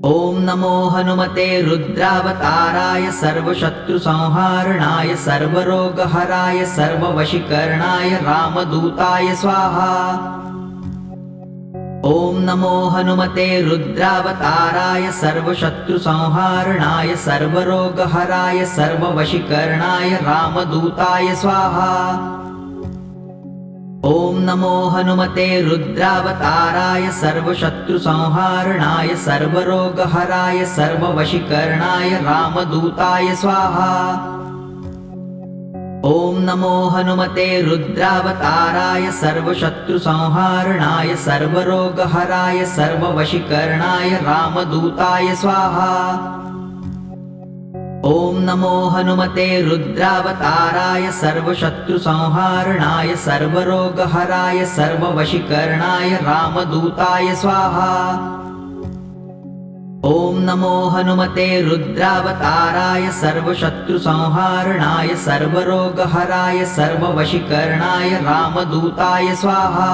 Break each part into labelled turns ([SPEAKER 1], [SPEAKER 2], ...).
[SPEAKER 1] ॐ नमो हनुमते रुद्रावताराय सर्वशत्रुसंहारणाय सर्वरोगहराय सर्ववशीकरणाय रामदूताय स्वाहा। ॐ नमो हनुमते रुद्रावताराय सर्वशत्रुसंहारणाय सर्वरोगहराय सर्ववशीकरणाय रामदूताय स्वाहा। ॐ नमो हनुमते रुद्रावताराय सर्वशत्रुसंहारणाय सर्वरोगहराय सर्ववशीकरणाय रामदूताय स्वाहा। ॐ नमो हनुमते रुद्रावताराय सर्वशत्रुसंहारणाय सर्वरोगहराय सर्ववशीकरणाय रामदूताय स्वाहा। ॐ नमो हनुमते रुद्रावताराय सर्वशत्रुसंहारणाय सर्वरोगहराय सर्ववशीकरणाय रामदूताय स्वाहा। ॐ नमो हनुमते रुद्रावताराय सर्वशत्रुसंहारणाय सर्वरोगहराय सर्ववशीकरणाय रामदूताय स्वाहा।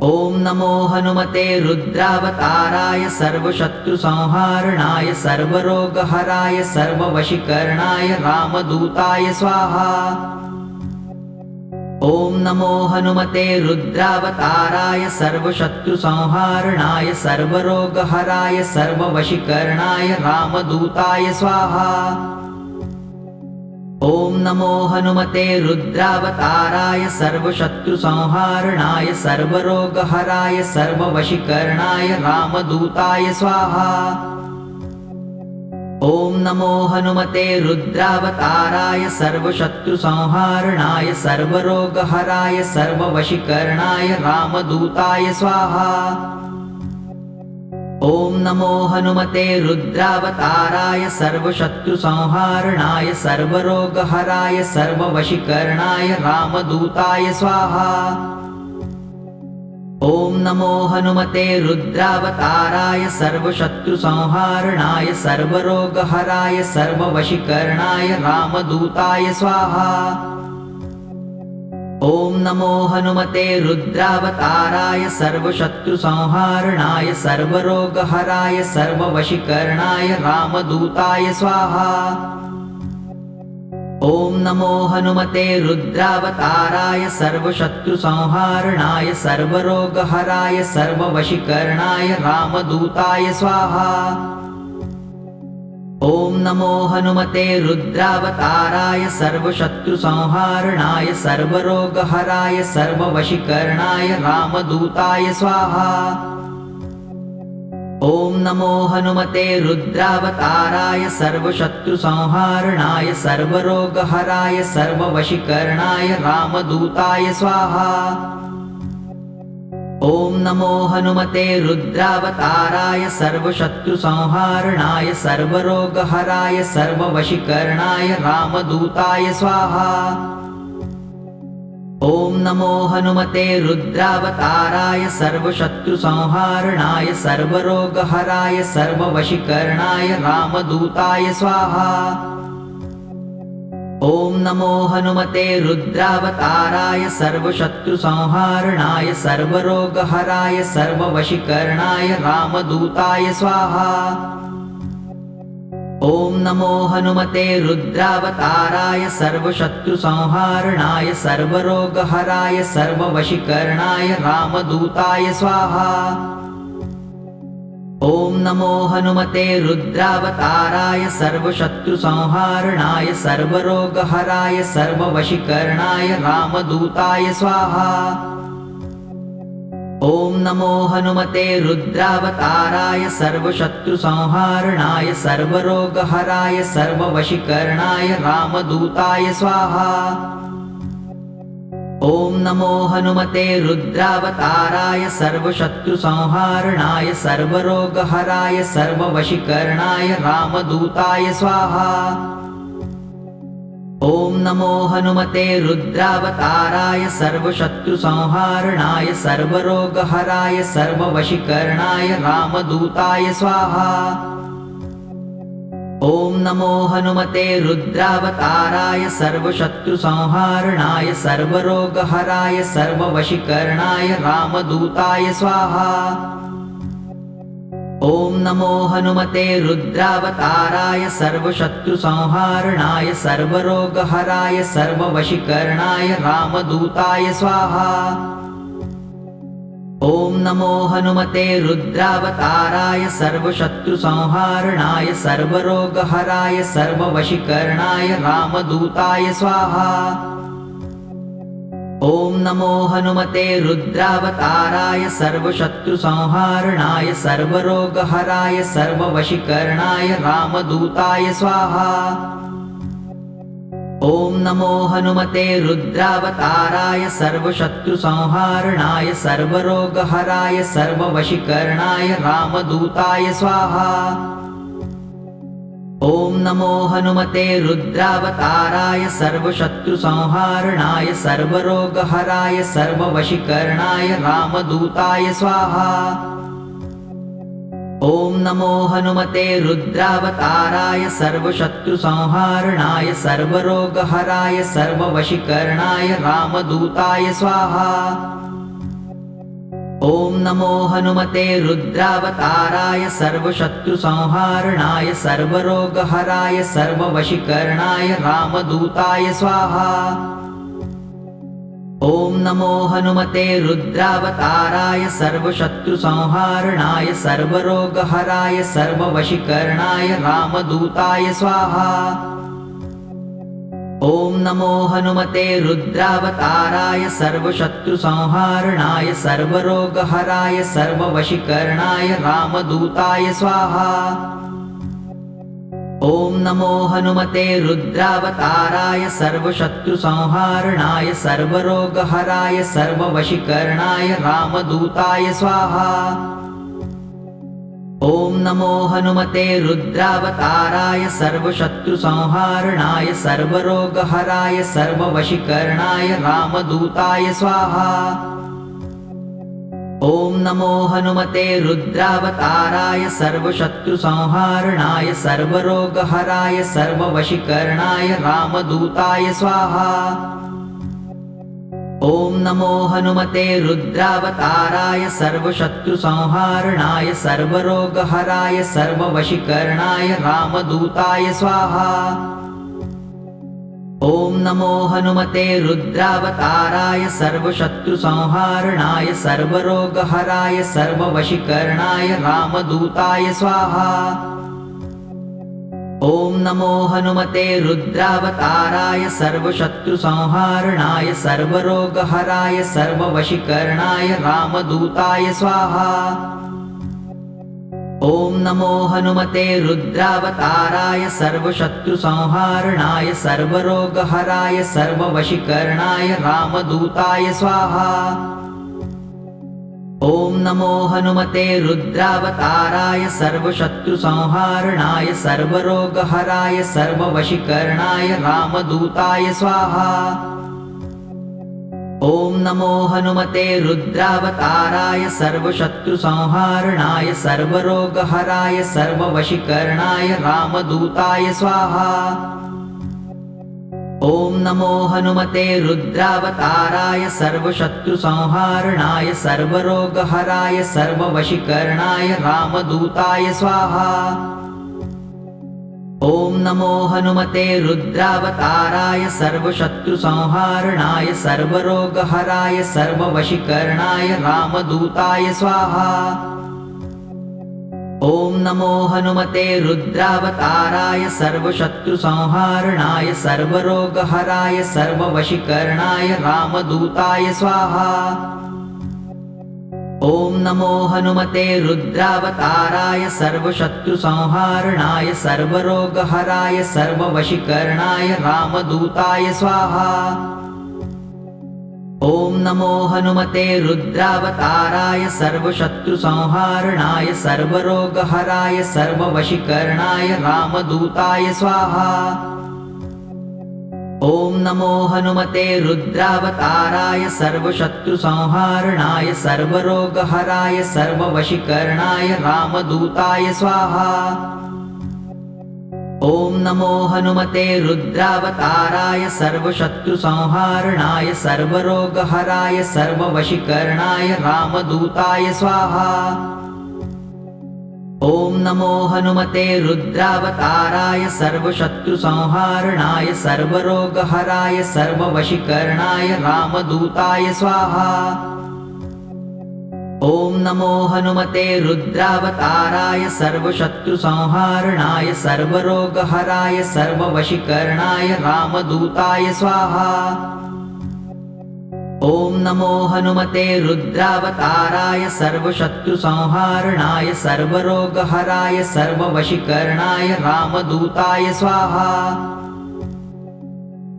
[SPEAKER 1] ॐ नमो हनुमते रुद्रावताराय सर्वशत्रुसंहारणाय सर्वरोगहराय सर्ववशीकरणाय रामदूताय स्वाहा। ॐ नमो हनुमते रुद्रावताराय सर्वशत्रुसंहारणाय सर्वरोगहराय सर्ववशीकरणाय रामदूताय स्वाहा। ॐ नमो हनुमते रुद्रावताराय सर्वशत्रुसंहारणाय सर्वरोगहराय सर्ववशीकरणाय रामदूताय स्वाहा। ॐ नमो हनुमते रुद्रावताराय सर्वशत्रुसंहारणाय सर्वरोगहराय सर्ववशीकरणाय रामदूताय स्वाहा। ॐ नमो हनुमते रुद्रावताराय सर्वशत्रुसंहारणाय सर्वरोगहराय सर्ववशीकरणाय रामदूताय स्वाहा। ॐ नमो हनुमते रुद्रावताराय सर्वशत्रुसंहारणाय सर्वरोगहराय सर्ववशीकरणाय रामदूताय स्वाहा। ॐ नमो हनुमते रुद्रावताराय सर्वशत्रुसंहारणाय सर्वरोगहराय सर्ववशीकरणाय रामदूताय स्वाहा। ॐ नमो हनुमते रुद्रावताराय सर्वशत्रुसंहारणाय सर्वरोगहराय सर्ववशीकरणाय रामदूताय स्वाहा। ॐ नमो हनुमते रुद्रावताराय सर्वशत्रुसंहारणाय सर्वरोगहराय सर्ववशीकरणाय रामदूताय स्वाहा। ॐ नमो हनुमते रुद्रावताराय सर्वशत्रुसंहारणाय सर्वरोगहराय सर्ववशीकरणाय रामदूताय स्वाहा। ॐ नमो हनुमते रुद्रावताराय सर्वशत्रुसंहारणाय सर्वरोगहराय सर्ववशीकरणाय रामदूताय स्वाहा। ॐ नमो हनुमते रुद्रावताराय सर्वशत्रुसंहारणाय सर्वरोगहराय सर्ववशीकरणाय रामदूताय स्वाहा। ॐ नमो हनुमते रुद्रावताराय सर्वशत्रुसंहारणाय सर्वरोगहराय सर्ववशीकरणाय रामदूताय स्वाहा। ॐ नमो हनुमते रुद्रावताराय सर्वशत्रुसंहारणाय सर्वरोगहराय सर्ववशीकरणाय रामदूताय स्वाहा। ॐ नमो हनुमते रुद्रावताराय सर्वशत्रुसंहारणाय सर्वरोगहराय सर्ववशीकरणाय रामदूताय स्वाहा। ॐ नमो हनुमते रुद्रावताराय सर्वशत्रुसंहारणाय सर्वरोगहराय सर्ववशीकरणाय रामदूताय स्वाहा। ॐ नमो हनुमते रुद्रावताराय सर्वशत्रुसंहारणाय सर्वरोगहराय सर्ववशीकरणाय रामदूताय स्वाहा। ॐ नमो हनुमते रुद्रावताराय सर्वशत्रुसंहारणाय सर्वरोगहराय सर्ववशीकरणाय रामदूताय स्वाहा। ॐ नमो हनुमते रुद्रावताराय सर्वशत्रुसंहारणाय सर्वरोगहराय सर्ववशीकरणाय रामदूताय स्वाहा। ॐ नमो हनुमते रुद्रावताराय सर्वशत्रुसंहारणाय सर्वरोगहराय सर्ववशीकरणाय रामदूताय स्वाहा। ॐ नमो हनुमते रुद्रावताराय सर्वशत्रुसंहारणाय सर्वरोगहराय सर्ववशीकरणाय रामदूताय स्वाहा। ॐ नमो हनुमते रुद्रावताराय सर्वशत्रुसंहारणाय सर्वरोगहराय सर्ववशीकरणाय रामदूताय स्वाहा। ॐ नमो हनुमते रुद्रावताराय सर्वशत्रुसंहारणाय सर्वरोगहराय सर्ववशीकरणाय रामदूताय स्वाहा। ॐ नमो हनुमते रुद्रावताराय सर्वशत्रुसंहारणाय सर्वरोगहराय सर्ववशीकरणाय रामदूताय स्वाहा। ॐ नमो हनुमते रुद्रावताराय सर्वशत्रुसंहारणाय सर्वरोगहराय सर्ववशीकरणाय रामदूताय स्वाहा। ॐ नमो हनुमते रुद्रावताराय सर्वशत्रुसंहारणाय सर्वरोगहराय सर्ववशीकरणाय रामदूताय स्वाहा। ॐ नमो हनुमते रुद्रावताराय सर्वशत्रुसंहारणाय सर्वरोगहराय सर्ववशीकरणाय रामदूताय स्वाहा। ॐ नमो हनुमते रुद्रावताराय सर्वशत्रुसंहारणाय सर्वरोगहराय सर्ववशीकरणाय रामदूताय स्वाहा। ॐ नमो हनुमते रुद्रावताराय सर्वशत्रुसंहारणाय सर्वरोगहराय सर्ववशीकरणाय रामदूताय स्वाहा। ॐ नमो हनुमते रुद्रावताराय सर्वशत्रुसंहारणाय सर्वरोगहराय सर्ववशीकरणाय रामदूताय स्वाहा। ॐ नमो हनुमते रुद्रावताराय सर्वशत्रुसंहारणाय सर्वरोगहराय सर्ववशीकरणाय रामदूताय स्वाहा। ॐ नमो हनुमते रुद्रावताराय सर्वशत्रुसंहारणाय सर्वरोगहराय सर्ववशीकरणाय रामदूताय स्वाहा। ॐ नमो हनुमते रुद्रावताराय सर्वशत्रुसंहारणाय सर्वरोगहराय सर्ववशीकरणाय रामदूताय स्वाहा। ॐ नमो हनुमते रुद्रावताराय सर्वशत्रुसंहारणाय सर्वरोगहराय सर्ववशीकरणाय रामदूताय स्वाहा। ॐ नमो हनुमते रुद्रावताराय सर्वशत्रुसंहारणाय सर्वरोगहराय सर्ववशीकरणाय रामदूताय स्वाहा। ॐ नमो हनुमते रुद्रावताराय सर्वशत्रुसंहारणाय सर्वरोगहराय सर्ववशीकरणाय रामदूताय स्वाहा। ॐ नमो हनुमते रुद्रावताराय सर्वशत्रुसंहारणाय सर्वरोगहराय सर्ववशीकरणाय रामदूताय स्वाहा। ॐ नमो हनुमते रुद्रावताराय सर्वशत्रुसंहारणाय सर्वरोगहराय सर्ववशीकरणाय रामदूताय स्वाहा। ॐ नमो हनुमते रुद्रावताराय सर्वशत्रुसंहारणाय सर्वरोगहराय सर्ववशीकरणाय रामदूताय स्वाहा। ॐ नमो हनुमते रुद्रावताराय सर्वशत्रुसंहारणाय सर्वरोगहराय सर्ववशीकरणाय रामदूताय स्वाहा। ॐ नमो हनुमते रुद्रावताराय सर्वशत्रुसंहारणाय सर्वरोगहराय सर्ववशीकरणाय रामदूताय स्वाहा। ॐ नमो हनुमते रुद्रावताराय सर्वशत्रुसंहारणाय सर्वरोगहराय सर्ववशीकरणाय रामदूताय स्वाहा। ॐ नमो हनुमते रुद्रावताराय सर्वशत्रुसंहारणाय सर्वरोगहराय सर्ववशीकरणाय रामदूताय स्वाहा। ॐ नमो हनुमते रुद्रावताराय सर्वशत्रुसंहारणाय सर्वरोगहराय सर्ववशीकरणाय रामदूताय स्वाहा। ॐ नमो हनुमते रुद्रावताराय सर्वशत्रुसंहारणाय सर्वरोगहराय सर्ववशीकरणाय रामदूताय स्वाहा। ॐ नमो हनुमते रुद्रावताराय सर्वशत्रुसंहारणाय सर्वरोगहराय सर्ववशीकरणाय रामदूताय स्वाहा। ॐ नमो हनुमते रुद्रावताराय सर्वशत्रुसंहारणाय सर्वरोगहराय सर्ववशीकरणाय रामदूताय स्वाहा।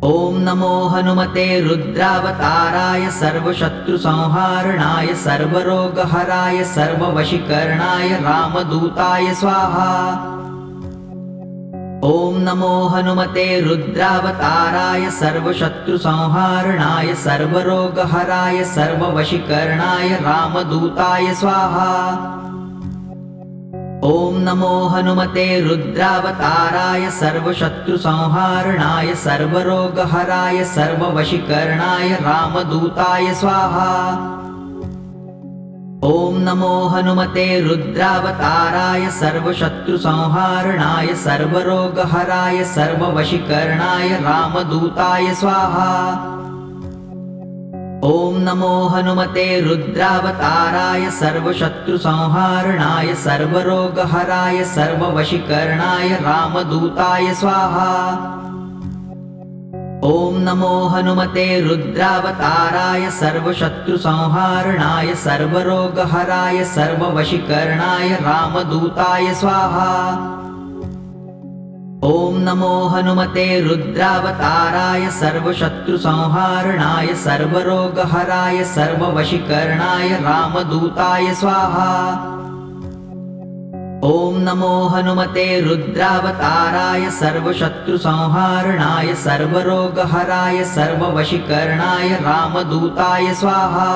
[SPEAKER 1] ॐ नमो हनुमते रुद्रावताराय सर्वशत्रुसंहारणाय सर्वरोगहराय सर्ववशीकरणाय रामदूताय स्वाहा। ॐ नमो हनुमते रुद्रावताराय सर्वशत्रुसंहारणाय सर्वरोगहराय सर्ववशीकरणाय रामदूताय स्वाहा। ॐ नमो हनुमते रुद्रावताराय सर्वशत्रुसंहारणाय सर्वरोगहराय सर्ववशीकरणाय रामदूताय स्वाहा। ॐ नमो हनुमते रुद्रावताराय सर्वशत्रुसंहारणाय सर्वरोगहराय सर्ववशीकरणाय रामदूताय स्वाहा। ॐ नमो हनुमते रुद्रावताराय सर्वशत्रुसंहारणाय सर्वरोगहराय सर्ववशीकरणाय रामदूताय स्वाहा। ॐ नमो हनुमते रुद्रावताराय सर्वशत्रुसंहारणाय सर्वरोगहराय सर्ववशीकरणाय रामदूताय स्वाहा। ॐ नमो हनुमते रुद्रावताराय सर्वशत्रुसंहारणाय सर्वरोगहराय सर्ववशीकरणाय रामदूताय स्वाहा। ॐ नमो हनुमते रुद्रावताराय सर्वशत्रुसंहारणाय सर्वरोगहराय सर्ववशीकरणाय रामदूताय स्वाहा।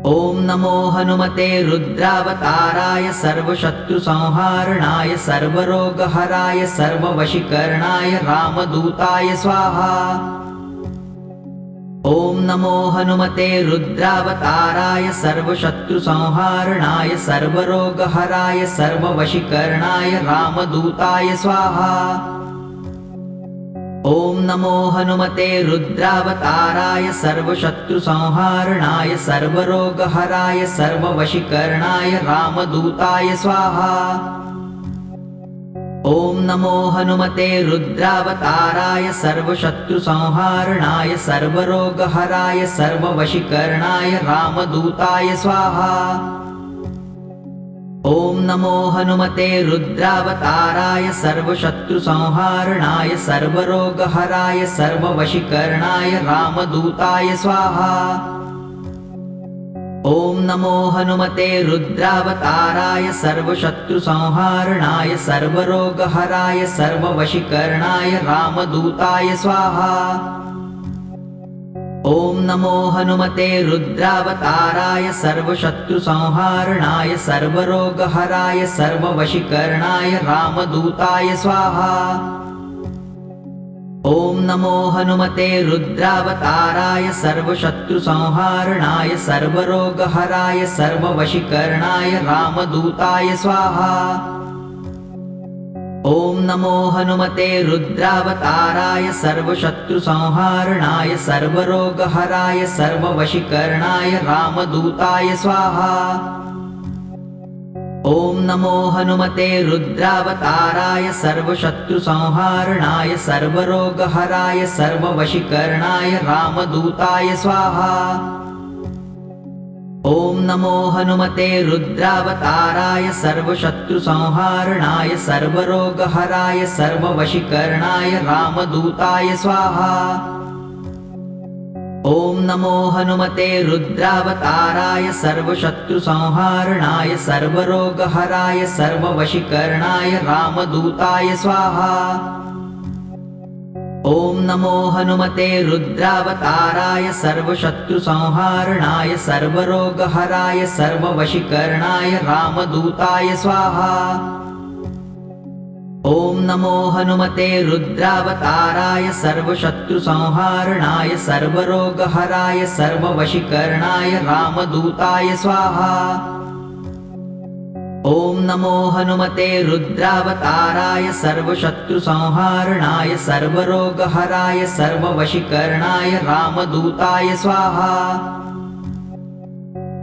[SPEAKER 1] ॐ नमो हनुमते रुद्रावताराय सर्वशत्रुसंहारणाय सर्वरोगहराय सर्ववशीकरणाय रामदूताय स्वाहा। ॐ नमो हनुमते रुद्रावताराय सर्वशत्रुसंहारणाय सर्वरोगहराय सर्ववशीकरणाय रामदूताय स्वाहा। ॐ नमो हनुमते रुद्रावताराय सर्वशत्रुसंहारणाय सर्वरोगहराय सर्ववशीकरणाय रामदूताय स्वाहा। ॐ नमो हनुमते रुद्रावताराय सर्वशत्रुसंहारणाय सर्वरोगहराय सर्ववशीकरणाय रामदूताय स्वाहा। ॐ नमो हनुमते रुद्रावताराय सर्वशत्रुसंहारणाय सर्वरोगहराय सर्ववशीकरणाय रामदूताय स्वाहा। ॐ नमो हनुमते रुद्रावताराय सर्वशत्रुसंहारणाय सर्वरोगहराय सर्ववशीकरणाय रामदूताय स्वाहा। ॐ नमो हनुमते रुद्रावताराय सर्वशत्रुसंहारणाय सर्वरोगहराय सर्ववशीकरणाय रामदूताय स्वाहा। ॐ नमो हनुमते रुद्रावताराय सर्वशत्रुसंहारणाय सर्वरोगहराय सर्ववशीकरणाय रामदूताय स्वाहा। ॐ नमो हनुमते रुद्रावताराय सर्वशत्रुसंहारणाय सर्वरोगहराय सर्ववशीकरणाय रामदूताय स्वाहा। ॐ नमो हनुमते रुद्रावताराय सर्वशत्रुसंहारणाय सर्वरोगहराय सर्ववशीकरणाय रामदूताय स्वाहा। ॐ नमो हनुमते रुद्रावताराय सर्वशत्रुसंहारणाय सर्वरोगहराय सर्ववशीकरणाय रामदूताय स्वाहा। ॐ नमो हनुमते रुद्रावताराय सर्वशत्रुसंहारणाय सर्वरोगहराय सर्ववशीकरणाय रामदूताय स्वाहा। ॐ नमो हनुमते रुद्रावताराय सर्वशत्रुसंहारणाय सर्वरोगहराय सर्ववशीकरणाय रामदूताय स्वाहा। ॐ नमो हनुमते रुद्रावताराय सर्वशत्रुसंहारणाय सर्वरोगहराय सर्ववशीकरणाय रामदूताय स्वाहा। ॐ नमो हनुमते रुद्रावताराय सर्वशत्रुसंहारणाय सर्वरोगहराय सर्ववशीकरणाय रामदूताय स्वाहा।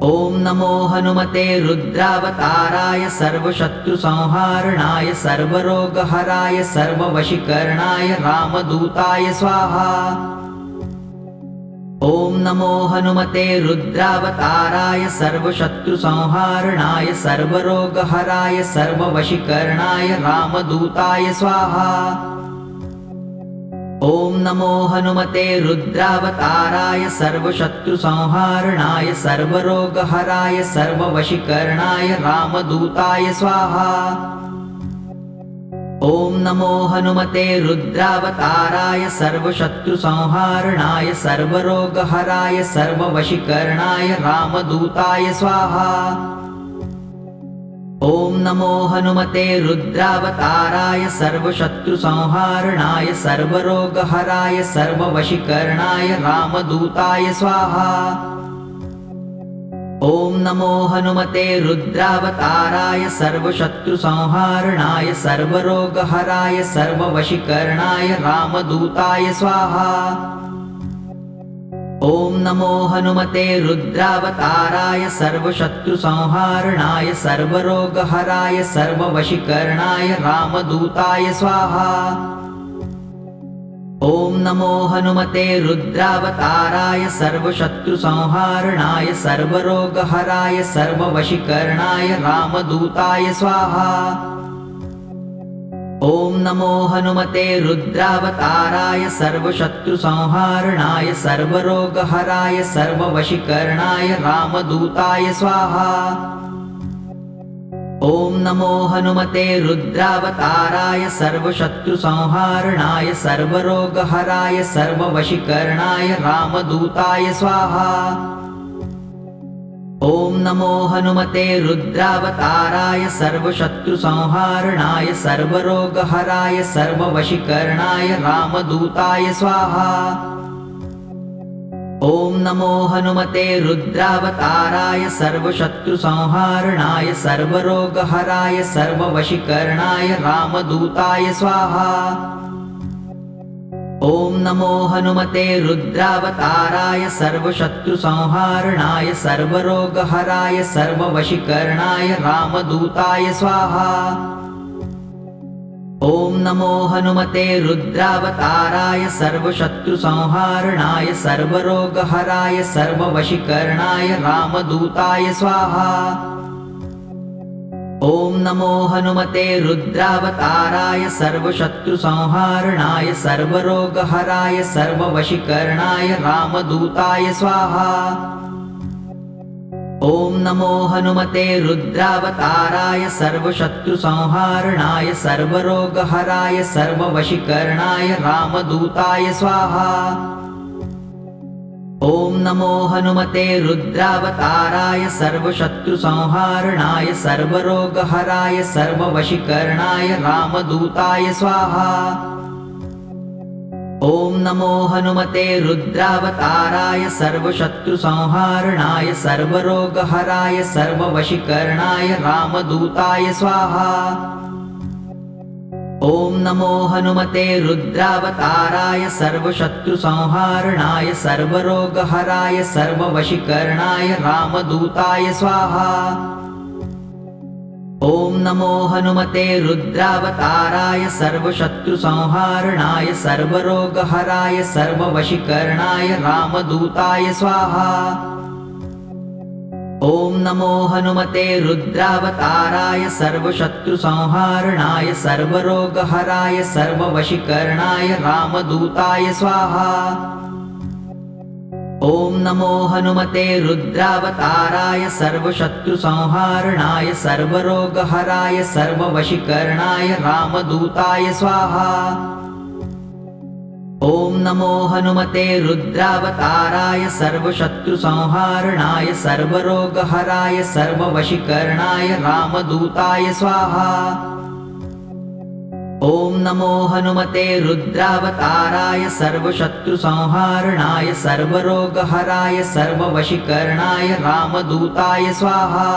[SPEAKER 1] ॐ नमो हनुमते रुद्रावताराय सर्वशत्रुसंहारणाय सर्वरोगहराय सर्ववशीकरणाय रामदूताय स्वाहा। ॐ नमो हनुमते रुद्रावताराय सर्वशत्रुसंहारणाय सर्वरोगहराय सर्ववशीकरणाय रामदूताय स्वाहा। ॐ नमो हनुमते रुद्रावताराय सर्वशत्रुसंहारणाय सर्वरोगहराय सर्ववशीकरणाय रामदूताय स्वाहा। ॐ नमो हनुमते रुद्रावताराय सर्वशत्रुसंहारणाय सर्वरोगहराय सर्ववशीकरणाय रामदूताय स्वाहा। ॐ नमो हनुमते रुद्रावताराय सर्वशत्रुसंहारणाय सर्वरोगहराय सर्ववशीकरणाय रामदूताय स्वाहा। ॐ नमो हनुमते रुद्रावताराय सर्वशत्रुसंहारणाय सर्वरोगहराय सर्ववशीकरणाय रामदूताय स्वाहा। ॐ नमो हनुमते रुद्रावताराय सर्वशत्रुसंहारणाय सर्वरोगहराय सर्ववशीकरणाय रामदूताय स्वाहा। ॐ नमो हनुमते रुद्रावताराय सर्वशत्रुसंहारणाय सर्वरोगहराय सर्ववशीकरणाय रामदूताय स्वाहा। ॐ नमो हनुमते रुद्रावताराय सर्वशत्रुसंहारणाय सर्वरोगहराय सर्ववशीकरणाय रामदूताय स्वाहा। ॐ नमो हनुमते रुद्रावताराय सर्वशत्रुसंहारणाय सर्वरोगहराय सर्ववशीकरणाय रामदूताय स्वाहा। ॐ नमो हनुमते रुद्रावताराय सर्वशत्रुसंहारणाय सर्वरोगहराय सर्ववशीकरणाय रामदूताय स्वाहा। ॐ नमो हनुमते रुद्रावताराय सर्वशत्रुसंहारणाय सर्वरोगहराय सर्ववशीकरणाय रामदूताय स्वाहा। ॐ नमो हनुमते रुद्रावताराय सर्वशत्रुसंहारणाय सर्वरोगहराय सर्ववशीकरणाय रामदूताय स्वाहा। ॐ नमो हनुमते रुद्रावताराय सर्वशत्रुसंहारणाय सर्वरोगहराय सर्ववशीकरणाय रामदूताय स्वाहा। ॐ नमो हनुमते रुद्रावताराय सर्वशत्रुसंहारणाय सर्वरोगहराय सर्ववशीकरणाय रामदूताय स्वाहा। ॐ नमो हनुमते रुद्रावताराय सर्वशत्रुसंहारणाय सर्वरोगहराय सर्ववशीकरणाय रामदूताय स्वाहा। ॐ नमो हनुमते रुद्रावताराय सर्वशत्रुसंहारणाय सर्वरोगहराय सर्ववशीकरणाय रामदूताय स्वाहा। ॐ नमो हनुमते रुद्रावताराय सर्वशत्रुसंहारणाय सर्वरोगहराय सर्ववशीकरणाय रामदूताय स्वाहा। ॐ नमो हनुमते रुद्रावताराय सर्वशत्रुसंहारणाय सर्वरोगहराय सर्ववशीकरणाय रामदूताय स्वाहा। ॐ नमो हनुमते रुद्रावताराय सर्वशत्रुसंहारणाय सर्वरोगहराय सर्ववशीकरणाय रामदूताय स्वाहा। ॐ नमो हनुमते रुद्रावताराय सर्वशत्रुसंहारणाय सर्वरोगहराय सर्ववशीकरणाय रामदूताय स्वाहा। ॐ नमो हनुमते रुद्रावताराय सर्वशत्रुसंहारणाय सर्वरोगहराय सर्ववशीकरणाय रामदूताय स्वाहा। ॐ नमो हनुमते रुद्रावताराय सर्वशत्रुसंहारणाय सर्वरोगहराय सर्ववशीकरणाय रामदूताय स्वाहा। ॐ नमो हनुमते रुद्रावताराय सर्वशत्रुसंहारणाय सर्वरोगहराय सर्ववशीकरणाय रामदूताय स्वाहा।